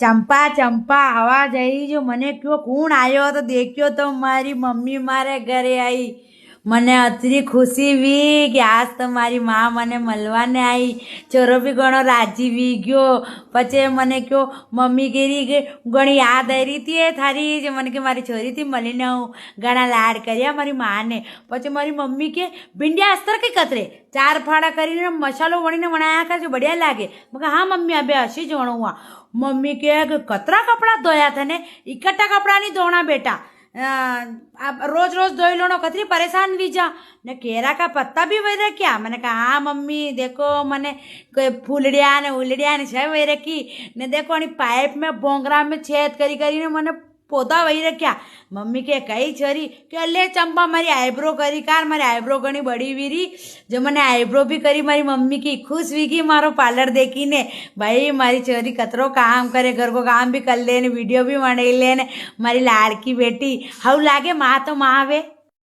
चंपा चंपा आवाज आई जो मने क्यों कौन आयो तो देखियो तो मारी मम्मी मारे घरे आई। મને અતરી ખુશી વી કે આજ તો મારી માં મને મળવાને આવી। ચોરો બી ઘણો રાજી વી ગયો। પછી મને કયો મમ્મી કેરી કે ઘણી યાદ આવી હતી એ થારી જે મને કે મારી છોરીથી મળીને હું ઘણા લાડ કર્યા મારી માને। પછી મારી મમ્મી કે ભીંડિયા અસ્તર કઈ કતરે 4 ફાડા કરીને મસાલો વણીને વણાયા કરજો બઢિયા લાગે। મેં હા મમ્મી આ બે હસી જ વણું। મમ્મી કે કતરા કપડાં ધોયા થને ઇકટ્ઠા કપડાં નહીં ધોણા બેટા रोज रोज धोई लो कतरी परेशान भी जा ने केरा का पत्ता भी वही रखिया। मैंने कहा हाँ मम्मी देखो मैंने फूलड़िया ने उलड़िया ने छे वही रखी ने देखो पाइप में बोंगरा में छेद करी करी ने मैंने पौधा वही रख्या। मम्मी के कई छरी के ले चंपा मारी आईब्रो करी कार मारी आईब्रो घनी बड़ी वीरी जो मैंने आईब्रो भी करी मारी मम्मी की खुश वी गई मारो पार्लर देखी ने। भाई मारी छोरी कतरो काम करे घर को काम भी कर ले ने वीडियो भी बना ले ने मारी लाड़की बेटी हाउ लागे माँ तो माँ वे।